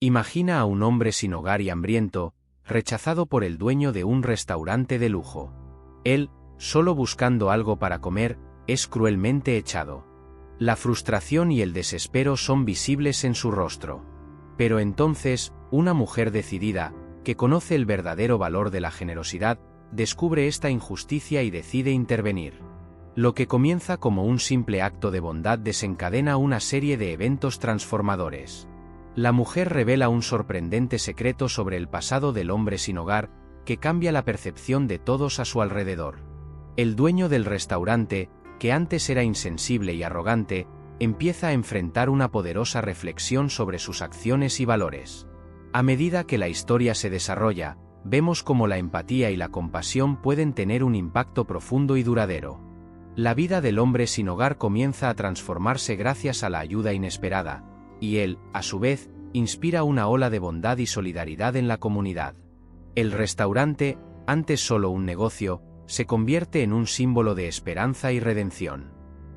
Imagina a un hombre sin hogar y hambriento, rechazado por el dueño de un restaurante de lujo. Él, solo buscando algo para comer, es cruelmente echado. La frustración y el desespero son visibles en su rostro. Pero entonces, una mujer decidida, que conoce el verdadero valor de la generosidad, descubre esta injusticia y decide intervenir. Lo que comienza como un simple acto de bondad desencadena una serie de eventos transformadores. La mujer revela un sorprendente secreto sobre el pasado del hombre sin hogar, que cambia la percepción de todos a su alrededor. El dueño del restaurante, que antes era insensible y arrogante, empieza a enfrentar una poderosa reflexión sobre sus acciones y valores. A medida que la historia se desarrolla, vemos cómo la empatía y la compasión pueden tener un impacto profundo y duradero. La vida del hombre sin hogar comienza a transformarse gracias a la ayuda inesperada, y él, a su vez, inspira una ola de bondad y solidaridad en la comunidad. El restaurante, antes solo un negocio, se convierte en un símbolo de esperanza y redención.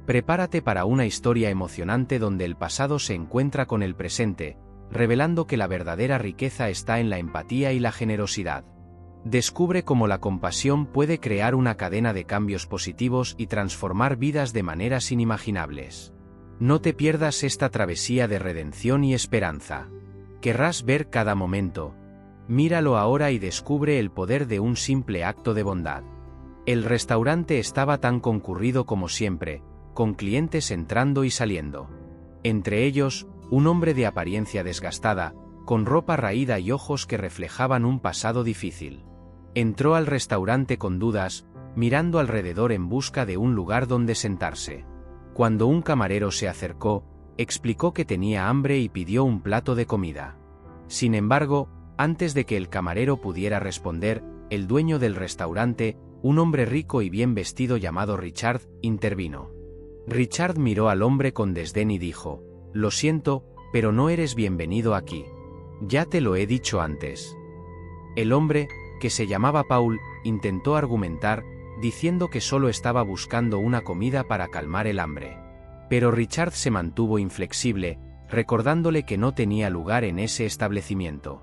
Prepárate para una historia emocionante donde el pasado se encuentra con el presente, revelando que la verdadera riqueza está en la empatía y la generosidad. Descubre cómo la compasión puede crear una cadena de cambios positivos y transformar vidas de maneras inimaginables. No te pierdas esta travesía de redención y esperanza. Querrás ver cada momento. Míralo ahora y descubre el poder de un simple acto de bondad. El restaurante estaba tan concurrido como siempre, con clientes entrando y saliendo. Entre ellos, un hombre de apariencia desgastada, con ropa raída y ojos que reflejaban un pasado difícil. Entró al restaurante con dudas, mirando alrededor en busca de un lugar donde sentarse. Cuando un camarero se acercó, explicó que tenía hambre y pidió un plato de comida. Sin embargo, antes de que el camarero pudiera responder, el dueño del restaurante, un hombre rico y bien vestido llamado Richard, intervino. Richard miró al hombre con desdén y dijo: «Lo siento, pero no eres bienvenido aquí. Ya te lo he dicho antes». El hombre, que se llamaba Paul, intentó argumentar, diciendo que solo estaba buscando una comida para calmar el hambre. Pero Richard se mantuvo inflexible, recordándole que no tenía lugar en ese establecimiento.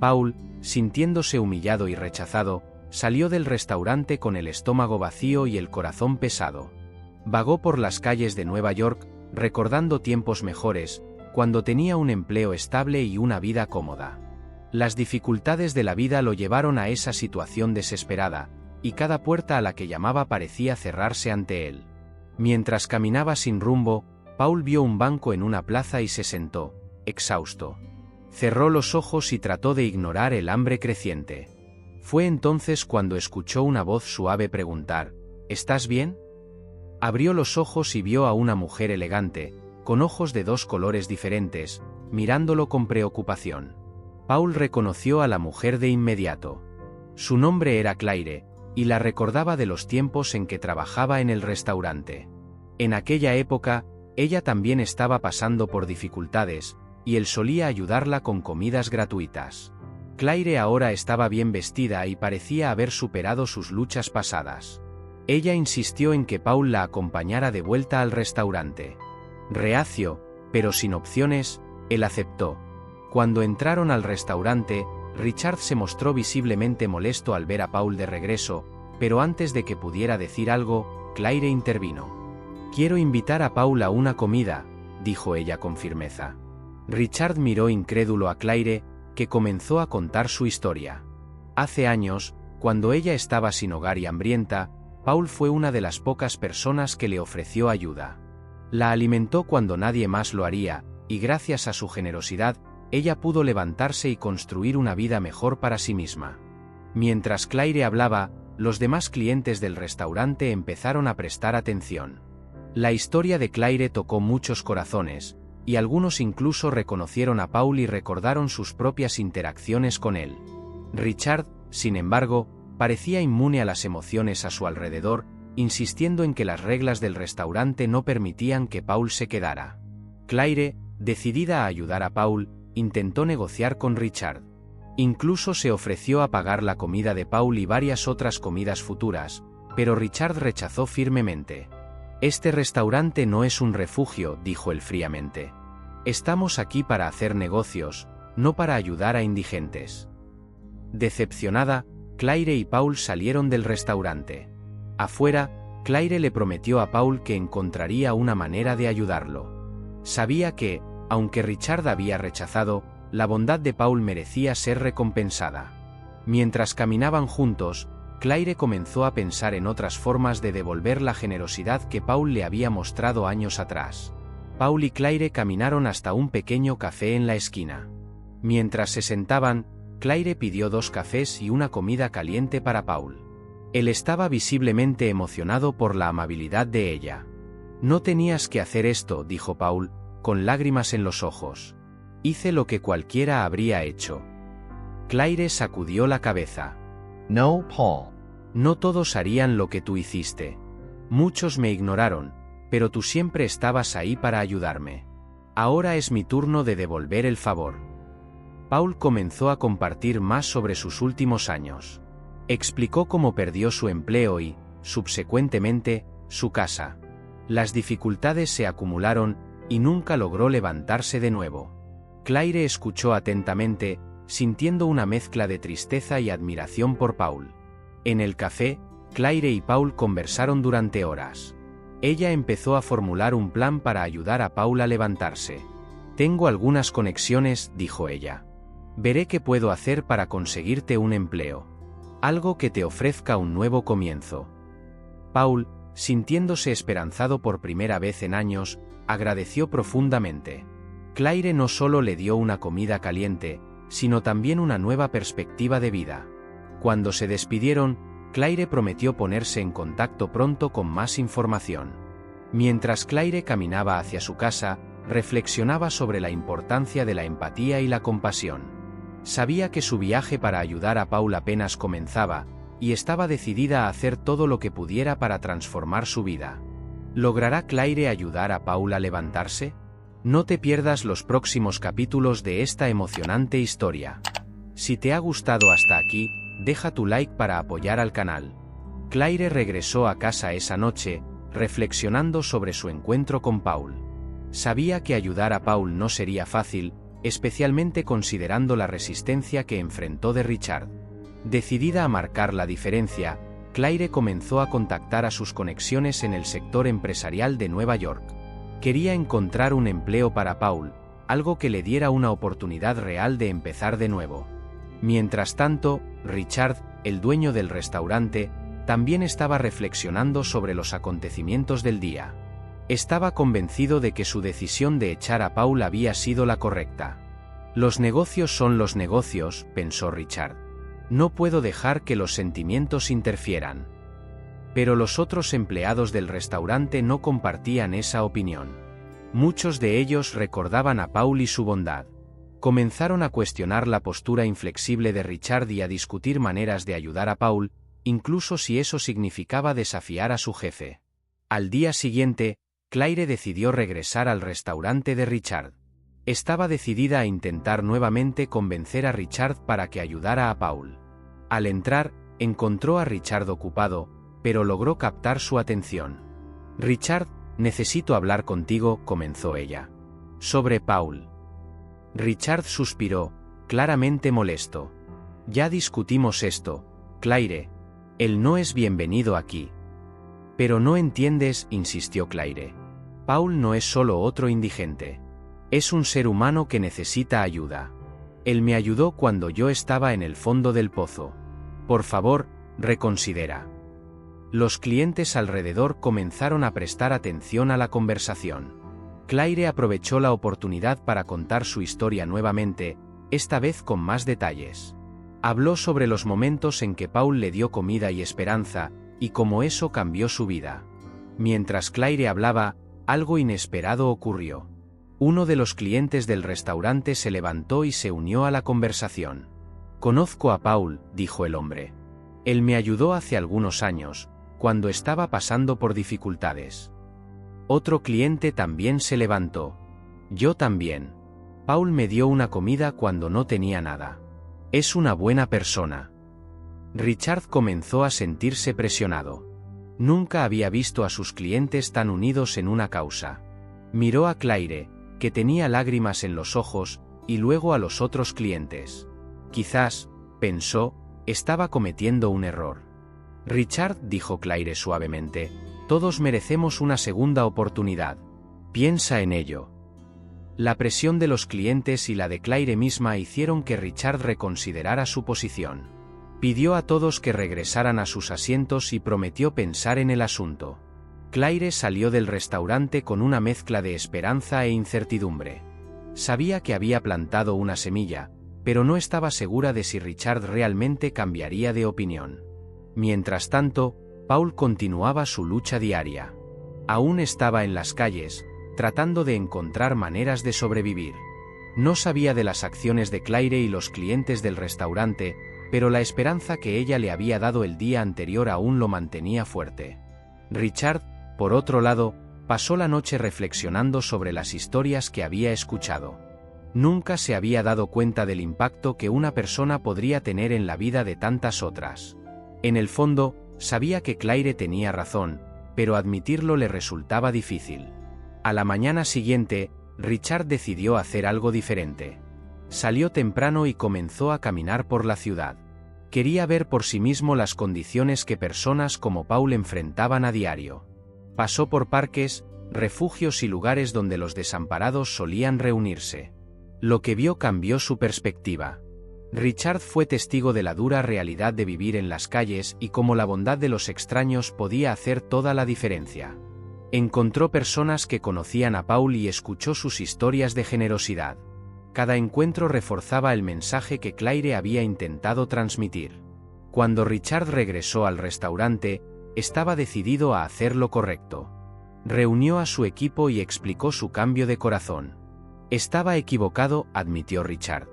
Paul, sintiéndose humillado y rechazado, salió del restaurante con el estómago vacío y el corazón pesado. Vagó por las calles de Nueva York, recordando tiempos mejores, cuando tenía un empleo estable y una vida cómoda. Las dificultades de la vida lo llevaron a esa situación desesperada, y cada puerta a la que llamaba parecía cerrarse ante él. Mientras caminaba sin rumbo, Paul vio un banco en una plaza y se sentó, exhausto. Cerró los ojos y trató de ignorar el hambre creciente. Fue entonces cuando escuchó una voz suave preguntar: «¿Estás bien?». Abrió los ojos y vio a una mujer elegante, con ojos de dos colores diferentes, mirándolo con preocupación. Paul reconoció a la mujer de inmediato. Su nombre era Claire, y la recordaba de los tiempos en que trabajaba en el restaurante. En aquella época, ella también estaba pasando por dificultades, y él solía ayudarla con comidas gratuitas. Claire ahora estaba bien vestida y parecía haber superado sus luchas pasadas. Ella insistió en que Paul la acompañara de vuelta al restaurante. Reacio, pero sin opciones, él aceptó. Cuando entraron al restaurante, Richard se mostró visiblemente molesto al ver a Paul de regreso, pero antes de que pudiera decir algo, Claire intervino. «Quiero invitar a Paul a una comida», dijo ella con firmeza. Richard miró incrédulo a Claire, que comenzó a contar su historia. Hace años, cuando ella estaba sin hogar y hambrienta, Paul fue una de las pocas personas que le ofreció ayuda. La alimentó cuando nadie más lo haría, y gracias a su generosidad, ella pudo levantarse y construir una vida mejor para sí misma. Mientras Claire hablaba, los demás clientes del restaurante empezaron a prestar atención. La historia de Claire tocó muchos corazones, y algunos incluso reconocieron a Paul y recordaron sus propias interacciones con él. Richard, sin embargo, parecía inmune a las emociones a su alrededor, insistiendo en que las reglas del restaurante no permitían que Paul se quedara. Claire, decidida a ayudar a Paul, intentó negociar con Richard. Incluso se ofreció a pagar la comida de Paul y varias otras comidas futuras, pero Richard rechazó firmemente. «Este restaurante no es un refugio», dijo él fríamente. «Estamos aquí para hacer negocios, no para ayudar a indigentes. Decepcionada, Claire y Paul salieron del restaurante. Afuera, Claire le prometió a Paul que encontraría una manera de ayudarlo. Sabía que, aunque Richard había rechazado, la bondad de Paul merecía ser recompensada. Mientras caminaban juntos, Claire comenzó a pensar en otras formas de devolver la generosidad que Paul le había mostrado años atrás. Paul y Claire caminaron hasta un pequeño café en la esquina. Mientras se sentaban, Claire pidió 2 cafés y una comida caliente para Paul. Él estaba visiblemente emocionado por la amabilidad de ella. «No tenías que hacer esto», dijo Paul, con lágrimas en los ojos. «Hice lo que cualquiera habría hecho». Claire sacudió la cabeza. No, Paul. «No todos harían lo que tú hiciste. Muchos me ignoraron, pero tú siempre estabas ahí para ayudarme. Ahora es mi turno de devolver el favor». Paul comenzó a compartir más sobre sus últimos años. Explicó cómo perdió su empleo y, subsecuentemente, su casa. Las dificultades se acumularon, y nunca logró levantarse de nuevo. Claire escuchó atentamente, sintiendo una mezcla de tristeza y admiración por Paul. En el café, Claire y Paul conversaron durante horas. Ella empezó a formular un plan para ayudar a Paul a levantarse. «Tengo algunas conexiones», dijo ella. «Veré qué puedo hacer para conseguirte un empleo. Algo que te ofrezca un nuevo comienzo». Paul, sintiéndose esperanzado por primera vez en años, agradeció profundamente. Claire no solo le dio una comida caliente, sino también una nueva perspectiva de vida. Cuando se despidieron, Claire prometió ponerse en contacto pronto con más información. Mientras Claire caminaba hacia su casa, reflexionaba sobre la importancia de la empatía y la compasión. Sabía que su viaje para ayudar a Paul apenas comenzaba, y estaba decidida a hacer todo lo que pudiera para transformar su vida. ¿Logrará Claire ayudar a Paul a levantarse? No te pierdas los próximos capítulos de esta emocionante historia. Si te ha gustado hasta aquí, deja tu like para apoyar al canal. Claire regresó a casa esa noche, reflexionando sobre su encuentro con Paul. Sabía que ayudar a Paul no sería fácil, especialmente considerando la resistencia que enfrentó de Richard. Decidida a marcar la diferencia, Claire comenzó a contactar a sus conexiones en el sector empresarial de Nueva York. Quería encontrar un empleo para Paul, algo que le diera una oportunidad real de empezar de nuevo. Mientras tanto, Richard, el dueño del restaurante, también estaba reflexionando sobre los acontecimientos del día. Estaba convencido de que su decisión de echar a Paul había sido la correcta. «Los negocios son los negocios», pensó Richard. «No puedo dejar que los sentimientos interfieran». Pero los otros empleados del restaurante no compartían esa opinión. Muchos de ellos recordaban a Paul y su bondad. Comenzaron a cuestionar la postura inflexible de Richard y a discutir maneras de ayudar a Paul, incluso si eso significaba desafiar a su jefe. Al día siguiente, Claire decidió regresar al restaurante de Richard. Estaba decidida a intentar nuevamente convencer a Richard para que ayudara a Paul. Al entrar, encontró a Richard ocupado, pero logró captar su atención. «Richard, necesito hablar contigo», comenzó ella. «Sobre Paul». Richard suspiró, claramente molesto. «Ya discutimos esto, Claire. Él no es bienvenido aquí». «Pero no entiendes», insistió Claire. «Paul no es solo otro indigente. Es un ser humano que necesita ayuda. Él me ayudó cuando yo estaba en el fondo del pozo. Por favor, reconsidera». Los clientes alrededor comenzaron a prestar atención a la conversación. Claire aprovechó la oportunidad para contar su historia nuevamente, esta vez con más detalles. Habló sobre los momentos en que Paul le dio comida y esperanza, y cómo eso cambió su vida. Mientras Claire hablaba, algo inesperado ocurrió. Uno de los clientes del restaurante se levantó y se unió a la conversación. «Conozco a Paul», dijo el hombre. «Él me ayudó hace algunos años, cuando estaba pasando por dificultades». Otro cliente también se levantó. «Yo también. Paul me dio una comida cuando no tenía nada. Es una buena persona». Richard comenzó a sentirse presionado. Nunca había visto a sus clientes tan unidos en una causa. Miró a Claire, que tenía lágrimas en los ojos, y luego a los otros clientes. Quizás, pensó, estaba cometiendo un error. Richard, dijo Claire suavemente, todos merecemos una segunda oportunidad. Piensa en ello. La presión de los clientes y la de Claire misma hicieron que Richard reconsiderara su posición. Pidió a todos que regresaran a sus asientos y prometió pensar en el asunto. Claire salió del restaurante con una mezcla de esperanza e incertidumbre. Sabía que había plantado una semilla, pero no estaba segura de si Richard realmente cambiaría de opinión. Mientras tanto, Paul continuaba su lucha diaria. Aún estaba en las calles, tratando de encontrar maneras de sobrevivir. No sabía de las acciones de Claire y los clientes del restaurante, pero la esperanza que ella le había dado el día anterior aún lo mantenía fuerte. Richard, por otro lado, pasó la noche reflexionando sobre las historias que había escuchado. Nunca se había dado cuenta del impacto que una persona podría tener en la vida de tantas otras. En el fondo, sabía que Claire tenía razón, pero admitirlo le resultaba difícil. A la mañana siguiente, Richard decidió hacer algo diferente. Salió temprano y comenzó a caminar por la ciudad. Quería ver por sí mismo las condiciones que personas como Paul enfrentaban a diario. Pasó por parques, refugios y lugares donde los desamparados solían reunirse. Lo que vio cambió su perspectiva. Richard fue testigo de la dura realidad de vivir en las calles y cómo la bondad de los extraños podía hacer toda la diferencia. Encontró personas que conocían a Paul y escuchó sus historias de generosidad. Cada encuentro reforzaba el mensaje que Claire había intentado transmitir. Cuando Richard regresó al restaurante, estaba decidido a hacer lo correcto. Reunió a su equipo y explicó su cambio de corazón. Estaba equivocado, admitió Richard.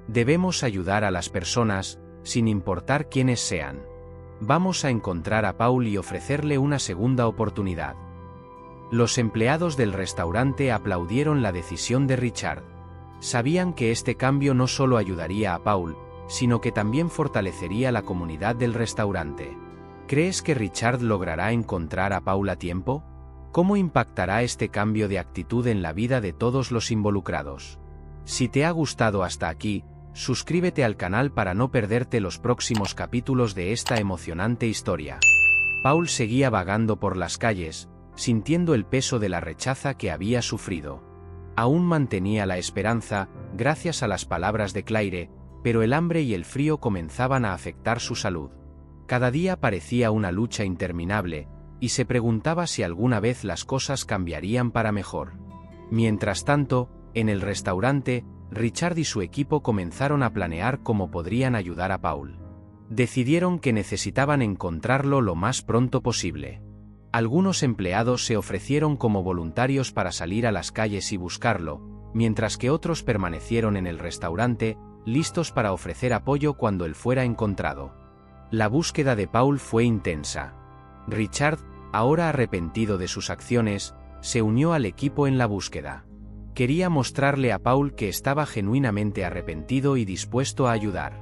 Debemos ayudar a las personas, sin importar quiénes sean. Vamos a encontrar a Paul y ofrecerle una segunda oportunidad. Los empleados del restaurante aplaudieron la decisión de Richard. Sabían que este cambio no solo ayudaría a Paul, sino que también fortalecería la comunidad del restaurante. ¿Crees que Richard logrará encontrar a Paul a tiempo? ¿Cómo impactará este cambio de actitud en la vida de todos los involucrados? Si te ha gustado hasta aquí, suscríbete al canal para no perderte los próximos capítulos de esta emocionante historia. Paul seguía vagando por las calles, sintiendo el peso de la rechaza que había sufrido. Aún mantenía la esperanza, gracias a las palabras de Claire, pero el hambre y el frío comenzaban a afectar su salud. Cada día parecía una lucha interminable, y se preguntaba si alguna vez las cosas cambiarían para mejor. Mientras tanto, en el restaurante, Richard y su equipo comenzaron a planear cómo podrían ayudar a Paul. Decidieron que necesitaban encontrarlo lo más pronto posible. Algunos empleados se ofrecieron como voluntarios para salir a las calles y buscarlo, mientras que otros permanecieron en el restaurante, listos para ofrecer apoyo cuando él fuera encontrado. La búsqueda de Paul fue intensa. Richard, ahora arrepentido de sus acciones, se unió al equipo en la búsqueda. Quería mostrarle a Paul que estaba genuinamente arrepentido y dispuesto a ayudar.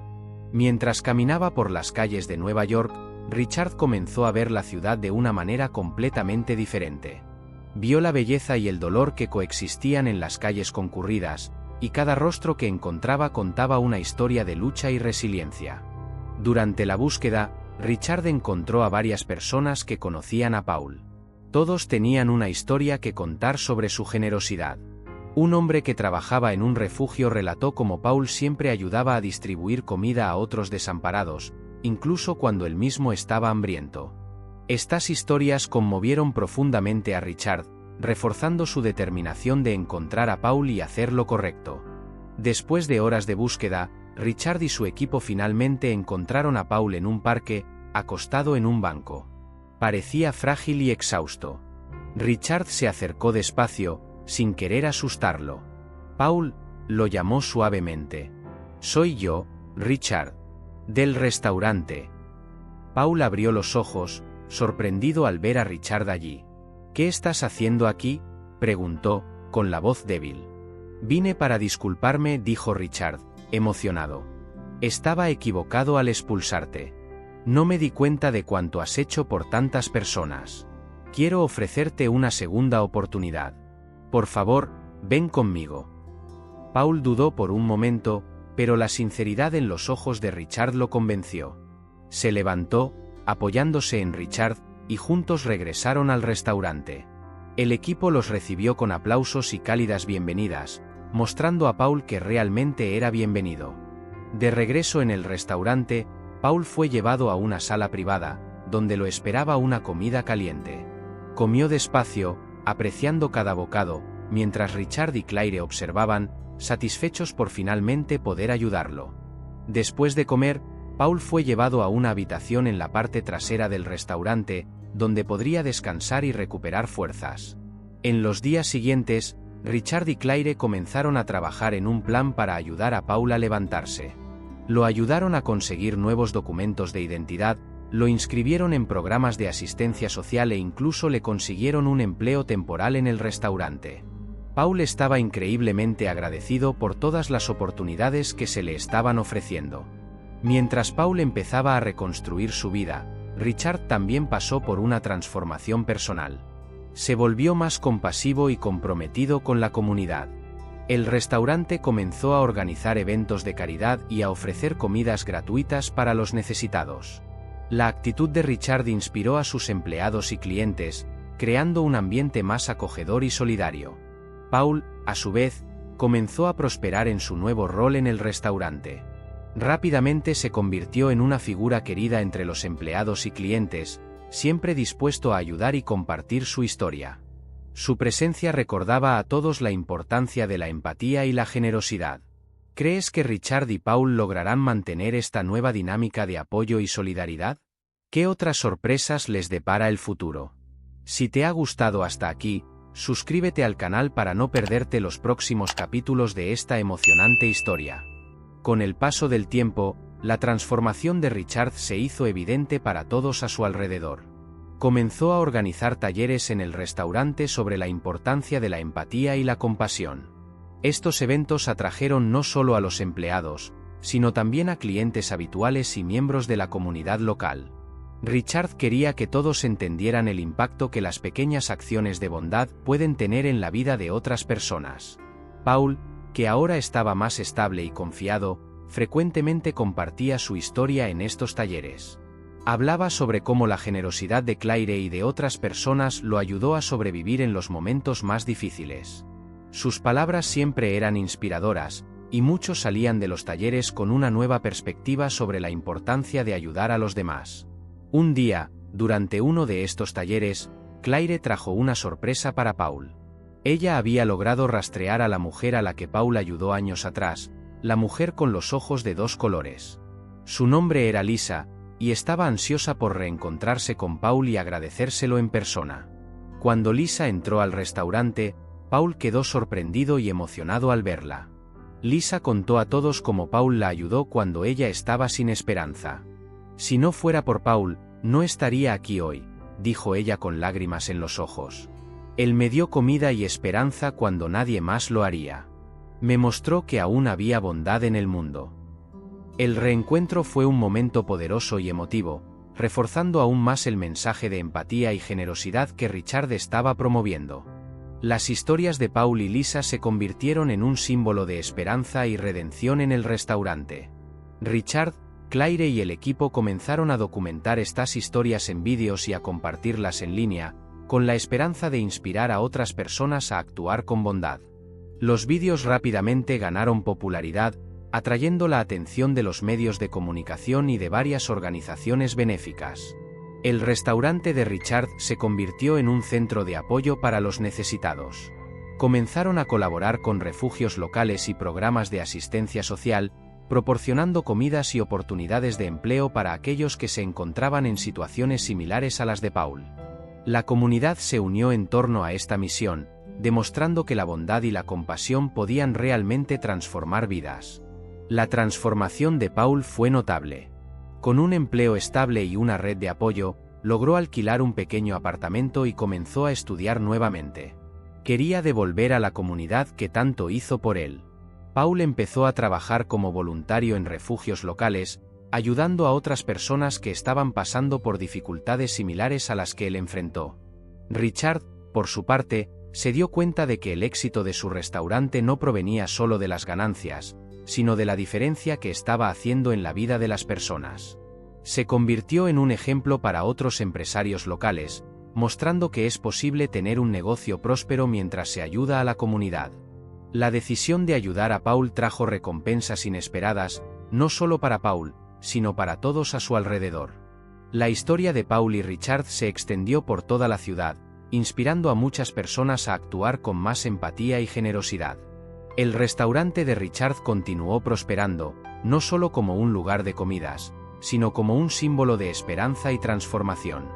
Mientras caminaba por las calles de Nueva York, Richard comenzó a ver la ciudad de una manera completamente diferente. Vio la belleza y el dolor que coexistían en las calles concurridas, y cada rostro que encontraba contaba una historia de lucha y resiliencia. Durante la búsqueda, Richard encontró a varias personas que conocían a Paul. Todos tenían una historia que contar sobre su generosidad. Un hombre que trabajaba en un refugio relató cómo Paul siempre ayudaba a distribuir comida a otros desamparados, incluso cuando él mismo estaba hambriento. Estas historias conmovieron profundamente a Richard, reforzando su determinación de encontrar a Paul y hacer lo correcto. Después de horas de búsqueda, Richard y su equipo finalmente encontraron a Paul en un parque, acostado en un banco. Parecía frágil y exhausto. Richard se acercó despacio, sin querer asustarlo. Paul, lo llamó suavemente. Soy yo, Richard. Del restaurante. Paul abrió los ojos, sorprendido al ver a Richard allí. ¿Qué estás haciendo aquí?, preguntó, con la voz débil. Vine para disculparme, dijo Richard, emocionado. Estaba equivocado al expulsarte. No me di cuenta de cuánto has hecho por tantas personas. Quiero ofrecerte una segunda oportunidad. Por favor, ven conmigo. Paul dudó por un momento, pero la sinceridad en los ojos de Richard lo convenció. Se levantó, apoyándose en Richard, y juntos regresaron al restaurante. El equipo los recibió con aplausos y cálidas bienvenidas, mostrando a Paul que realmente era bienvenido. De regreso en el restaurante, Paul fue llevado a una sala privada, donde lo esperaba una comida caliente. Comió despacio, apreciando cada bocado, mientras Richard y Claire observaban, satisfechos por finalmente poder ayudarlo. Después de comer, Paul fue llevado a una habitación en la parte trasera del restaurante, donde podría descansar y recuperar fuerzas. En los días siguientes, Richard y Claire comenzaron a trabajar en un plan para ayudar a Paul a levantarse. Lo ayudaron a conseguir nuevos documentos de identidad, lo inscribieron en programas de asistencia social e incluso le consiguieron un empleo temporal en el restaurante. Paul estaba increíblemente agradecido por todas las oportunidades que se le estaban ofreciendo. Mientras Paul empezaba a reconstruir su vida, Richard también pasó por una transformación personal. Se volvió más compasivo y comprometido con la comunidad. El restaurante comenzó a organizar eventos de caridad y a ofrecer comidas gratuitas para los necesitados. La actitud de Richard inspiró a sus empleados y clientes, creando un ambiente más acogedor y solidario. Paul, a su vez, comenzó a prosperar en su nuevo rol en el restaurante. Rápidamente se convirtió en una figura querida entre los empleados y clientes, siempre dispuesto a ayudar y compartir su historia. Su presencia recordaba a todos la importancia de la empatía y la generosidad. ¿Crees que Richard y Paul lograrán mantener esta nueva dinámica de apoyo y solidaridad? ¿Qué otras sorpresas les depara el futuro? Si te ha gustado hasta aquí, suscríbete al canal para no perderte los próximos capítulos de esta emocionante historia. Con el paso del tiempo, la transformación de Richard se hizo evidente para todos a su alrededor. Comenzó a organizar talleres en el restaurante sobre la importancia de la empatía y la compasión. Estos eventos atrajeron no solo a los empleados, sino también a clientes habituales y miembros de la comunidad local. Richard quería que todos entendieran el impacto que las pequeñas acciones de bondad pueden tener en la vida de otras personas. Paul, que ahora estaba más estable y confiado, frecuentemente compartía su historia en estos talleres. Hablaba sobre cómo la generosidad de Claire y de otras personas lo ayudó a sobrevivir en los momentos más difíciles. Sus palabras siempre eran inspiradoras, y muchos salían de los talleres con una nueva perspectiva sobre la importancia de ayudar a los demás. Un día, durante uno de estos talleres, Claire trajo una sorpresa para Paul. Ella había logrado rastrear a la mujer a la que Paul ayudó años atrás, la mujer con los ojos de dos colores. Su nombre era Lisa, y estaba ansiosa por reencontrarse con Paul y agradecérselo en persona. Cuando Lisa entró al restaurante, Paul quedó sorprendido y emocionado al verla. Lisa contó a todos cómo Paul la ayudó cuando ella estaba sin esperanza. Si no fuera por Paul, no estaría aquí hoy, dijo ella con lágrimas en los ojos. Él me dio comida y esperanza cuando nadie más lo haría. Me mostró que aún había bondad en el mundo. El reencuentro fue un momento poderoso y emotivo, reforzando aún más el mensaje de empatía y generosidad que Richard estaba promoviendo. Las historias de Paul y Lisa se convirtieron en un símbolo de esperanza y redención en el restaurante. Richard, Claire y el equipo comenzaron a documentar estas historias en vídeos y a compartirlas en línea, con la esperanza de inspirar a otras personas a actuar con bondad. Los vídeos rápidamente ganaron popularidad, atrayendo la atención de los medios de comunicación y de varias organizaciones benéficas. El restaurante de Richard se convirtió en un centro de apoyo para los necesitados. Comenzaron a colaborar con refugios locales y programas de asistencia social, proporcionando comidas y oportunidades de empleo para aquellos que se encontraban en situaciones similares a las de Paul. La comunidad se unió en torno a esta misión, demostrando que la bondad y la compasión podían realmente transformar vidas. La transformación de Paul fue notable. Con un empleo estable y una red de apoyo, logró alquilar un pequeño apartamento y comenzó a estudiar nuevamente. Quería devolver a la comunidad que tanto hizo por él. Paul empezó a trabajar como voluntario en refugios locales, ayudando a otras personas que estaban pasando por dificultades similares a las que él enfrentó. Richard, por su parte, se dio cuenta de que el éxito de su restaurante no provenía solo de las ganancias, sino de la diferencia que estaba haciendo en la vida de las personas. Se convirtió en un ejemplo para otros empresarios locales, mostrando que es posible tener un negocio próspero mientras se ayuda a la comunidad. La decisión de ayudar a Paul trajo recompensas inesperadas, no solo para Paul, sino para todos a su alrededor. La historia de Paul y Richard se extendió por toda la ciudad, inspirando a muchas personas a actuar con más empatía y generosidad. El restaurante de Richard continuó prosperando, no solo como un lugar de comidas, sino como un símbolo de esperanza y transformación.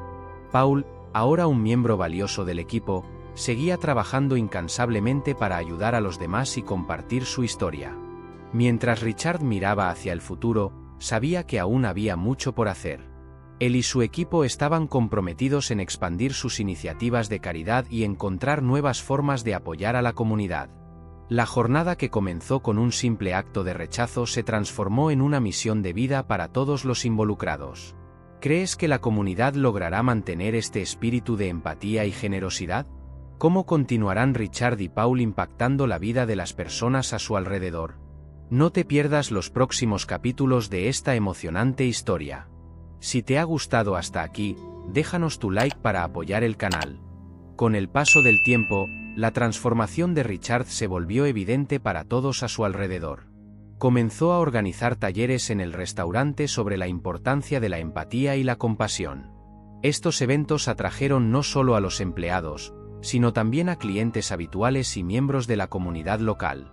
Paul, ahora un miembro valioso del equipo, seguía trabajando incansablemente para ayudar a los demás y compartir su historia. Mientras Richard miraba hacia el futuro, sabía que aún había mucho por hacer. Él y su equipo estaban comprometidos en expandir sus iniciativas de caridad y encontrar nuevas formas de apoyar a la comunidad. La jornada, que comenzó con un simple acto de rechazo, se transformó en una misión de vida para todos los involucrados. ¿Crees que la comunidad logrará mantener este espíritu de empatía y generosidad? ¿Cómo continuarán Richard y Paul impactando la vida de las personas a su alrededor? No te pierdas los próximos capítulos de esta emocionante historia. Si te ha gustado hasta aquí, déjanos tu like para apoyar el canal. Con el paso del tiempo, la transformación de Richard se volvió evidente para todos a su alrededor. Comenzó a organizar talleres en el restaurante sobre la importancia de la empatía y la compasión. Estos eventos atrajeron no solo a los empleados, sino también a clientes habituales y miembros de la comunidad local.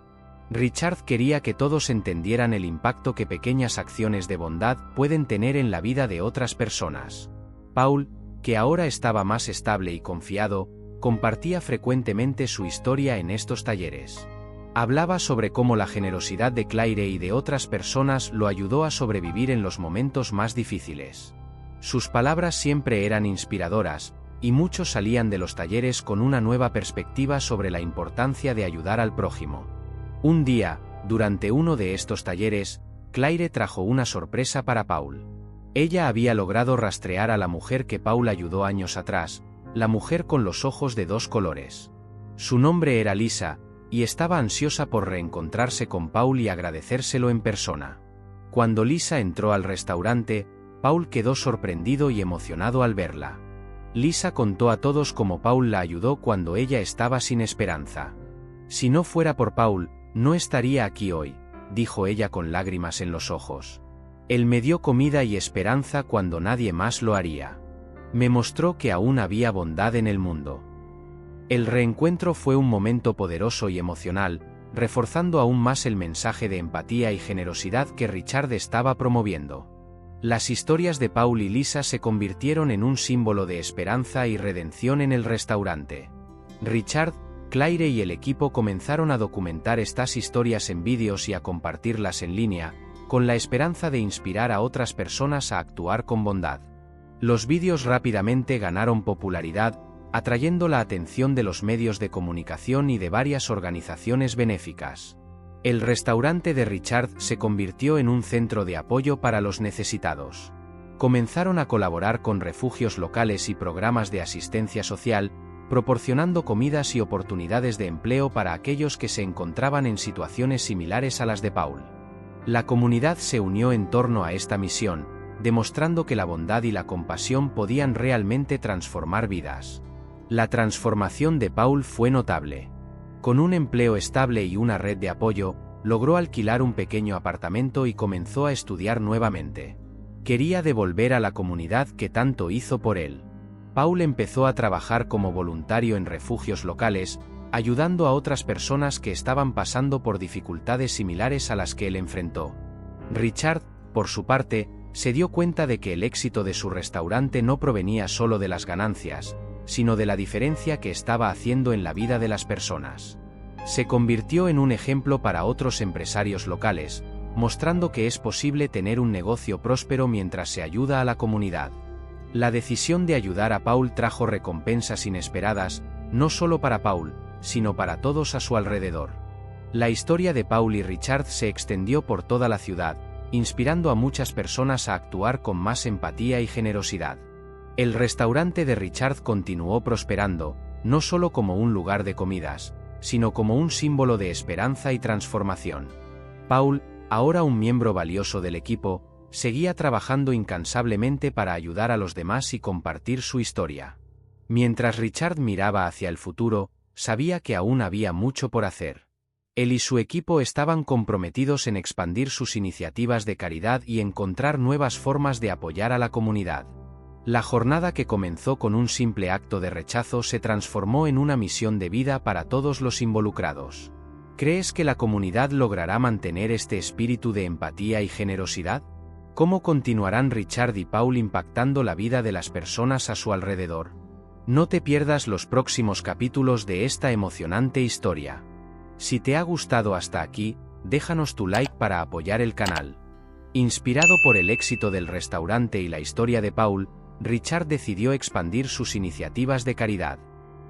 Richard quería que todos entendieran el impacto que pequeñas acciones de bondad pueden tener en la vida de otras personas. Paul, que ahora estaba más estable y confiado, compartía frecuentemente su historia en estos talleres. Hablaba sobre cómo la generosidad de Claire y de otras personas lo ayudó a sobrevivir en los momentos más difíciles. Sus palabras siempre eran inspiradoras, y muchos salían de los talleres con una nueva perspectiva sobre la importancia de ayudar al prójimo. Un día, durante uno de estos talleres, Claire trajo una sorpresa para Paul. Ella había logrado rastrear a la mujer que Paul ayudó años atrás, la mujer con los ojos de dos colores. Su nombre era Lisa, y estaba ansiosa por reencontrarse con Paul y agradecérselo en persona. Cuando Lisa entró al restaurante, Paul quedó sorprendido y emocionado al verla. Lisa contó a todos cómo Paul la ayudó cuando ella estaba sin esperanza. Si no fuera por Paul, no estaría aquí hoy, dijo ella con lágrimas en los ojos. Él me dio comida y esperanza cuando nadie más lo haría. Me mostró que aún había bondad en el mundo. El reencuentro fue un momento poderoso y emocional, reforzando aún más el mensaje de empatía y generosidad que Richard estaba promoviendo. Las historias de Paul y Lisa se convirtieron en un símbolo de esperanza y redención en el restaurante. Richard, Claire y el equipo comenzaron a documentar estas historias en vídeos y a compartirlas en línea, con la esperanza de inspirar a otras personas a actuar con bondad. Los vídeos rápidamente ganaron popularidad, atrayendo la atención de los medios de comunicación y de varias organizaciones benéficas. El restaurante de Richard se convirtió en un centro de apoyo para los necesitados. Comenzaron a colaborar con refugios locales y programas de asistencia social, proporcionando comidas y oportunidades de empleo para aquellos que se encontraban en situaciones similares a las de Paul. La comunidad se unió en torno a esta misión, demostrando que la bondad y la compasión podían realmente transformar vidas. La transformación de Paul fue notable. Con un empleo estable y una red de apoyo, logró alquilar un pequeño apartamento y comenzó a estudiar nuevamente. Quería devolver a la comunidad que tanto hizo por él. Paul empezó a trabajar como voluntario en refugios locales, ayudando a otras personas que estaban pasando por dificultades similares a las que él enfrentó. Richard, por su parte, se dio cuenta de que el éxito de su restaurante no provenía solo de las ganancias, sino de la diferencia que estaba haciendo en la vida de las personas. Se convirtió en un ejemplo para otros empresarios locales, mostrando que es posible tener un negocio próspero mientras se ayuda a la comunidad. La decisión de ayudar a Paul trajo recompensas inesperadas, no solo para Paul, sino para todos a su alrededor. La historia de Paul y Richard se extendió por toda la ciudad, inspirando a muchas personas a actuar con más empatía y generosidad. El restaurante de Richard continuó prosperando, no solo como un lugar de comidas, sino como un símbolo de esperanza y transformación. Paul, ahora un miembro valioso del equipo, seguía trabajando incansablemente para ayudar a los demás y compartir su historia. Mientras Richard miraba hacia el futuro, sabía que aún había mucho por hacer. Él y su equipo estaban comprometidos en expandir sus iniciativas de caridad y encontrar nuevas formas de apoyar a la comunidad. La jornada, que comenzó con un simple acto de rechazo, se transformó en una misión de vida para todos los involucrados. ¿Crees que la comunidad logrará mantener este espíritu de empatía y generosidad? ¿Cómo continuarán Richard y Paul impactando la vida de las personas a su alrededor? No te pierdas los próximos capítulos de esta emocionante historia. Si te ha gustado hasta aquí, déjanos tu like para apoyar el canal. Inspirado por el éxito del restaurante y la historia de Paul, Richard decidió expandir sus iniciativas de caridad.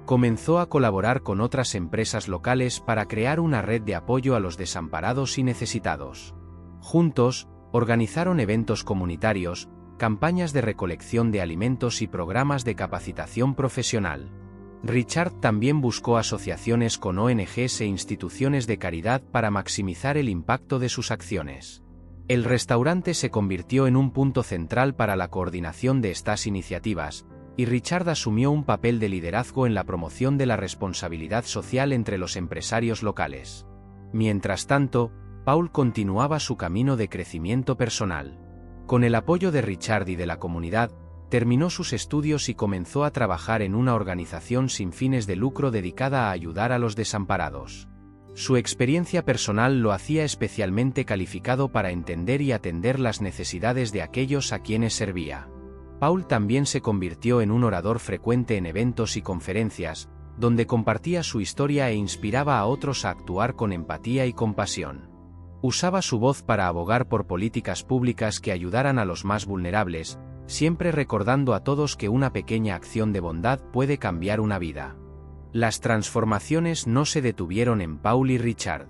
Comenzó a colaborar con otras empresas locales para crear una red de apoyo a los desamparados y necesitados. Juntos, organizaron eventos comunitarios, campañas de recolección de alimentos y programas de capacitación profesional. Richard también buscó asociaciones con ONGs e instituciones de caridad para maximizar el impacto de sus acciones. El restaurante se convirtió en un punto central para la coordinación de estas iniciativas, y Richard asumió un papel de liderazgo en la promoción de la responsabilidad social entre los empresarios locales. Mientras tanto, Paul continuaba su camino de crecimiento personal. Con el apoyo de Richard y de la comunidad, terminó sus estudios y comenzó a trabajar en una organización sin fines de lucro dedicada a ayudar a los desamparados. Su experiencia personal lo hacía especialmente calificado para entender y atender las necesidades de aquellos a quienes servía. Paul también se convirtió en un orador frecuente en eventos y conferencias, donde compartía su historia e inspiraba a otros a actuar con empatía y compasión. Usaba su voz para abogar por políticas públicas que ayudaran a los más vulnerables, siempre recordando a todos que una pequeña acción de bondad puede cambiar una vida. Las transformaciones no se detuvieron en Paul y Richard.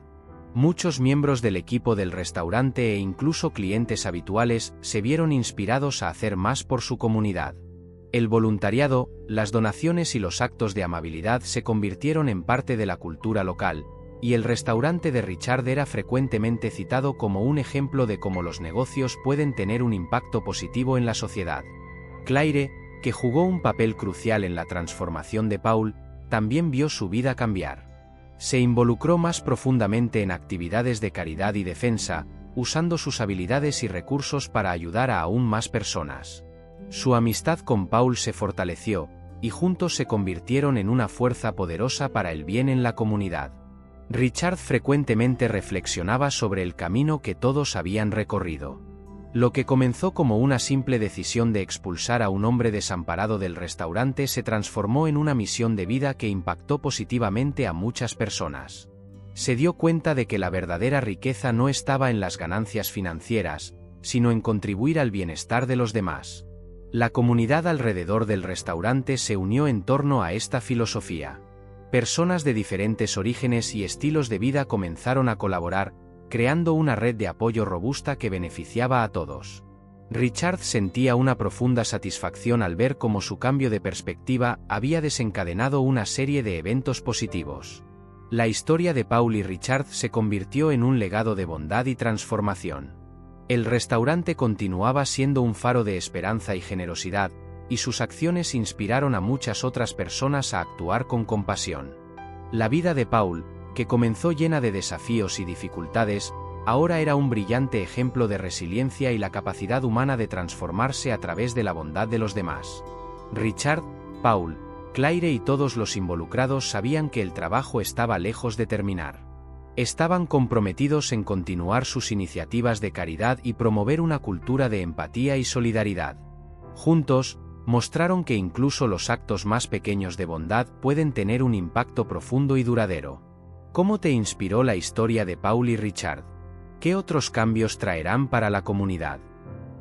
Muchos miembros del equipo del restaurante e incluso clientes habituales se vieron inspirados a hacer más por su comunidad. El voluntariado, las donaciones y los actos de amabilidad se convirtieron en parte de la cultura local, y el restaurante de Richard era frecuentemente citado como un ejemplo de cómo los negocios pueden tener un impacto positivo en la sociedad. Claire, que jugó un papel crucial en la transformación de Paul, también vio su vida cambiar. Se involucró más profundamente en actividades de caridad y defensa, usando sus habilidades y recursos para ayudar a aún más personas. Su amistad con Paul se fortaleció, y juntos se convirtieron en una fuerza poderosa para el bien en la comunidad. Richard frecuentemente reflexionaba sobre el camino que todos habían recorrido. Lo que comenzó como una simple decisión de expulsar a un hombre desamparado del restaurante se transformó en una misión de vida que impactó positivamente a muchas personas. Se dio cuenta de que la verdadera riqueza no estaba en las ganancias financieras, sino en contribuir al bienestar de los demás. La comunidad alrededor del restaurante se unió en torno a esta filosofía. Personas de diferentes orígenes y estilos de vida comenzaron a colaborar, creando una red de apoyo robusta que beneficiaba a todos. Richard sentía una profunda satisfacción al ver cómo su cambio de perspectiva había desencadenado una serie de eventos positivos. La historia de Paul y Richard se convirtió en un legado de bondad y transformación. El restaurante continuaba siendo un faro de esperanza y generosidad, y sus acciones inspiraron a muchas otras personas a actuar con compasión. La vida de Paul, que comenzó llena de desafíos y dificultades, ahora era un brillante ejemplo de resiliencia y la capacidad humana de transformarse a través de la bondad de los demás. Richard, Paul, Claire y todos los involucrados sabían que el trabajo estaba lejos de terminar. Estaban comprometidos en continuar sus iniciativas de caridad y promover una cultura de empatía y solidaridad. Juntos, mostraron que incluso los actos más pequeños de bondad pueden tener un impacto profundo y duradero. ¿Cómo te inspiró la historia de Paul y Richard? ¿Qué otros cambios traerán para la comunidad?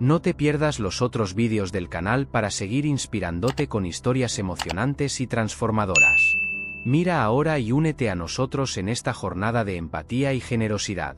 No te pierdas los otros vídeos del canal para seguir inspirándote con historias emocionantes y transformadoras. Mira ahora y únete a nosotros en esta jornada de empatía y generosidad.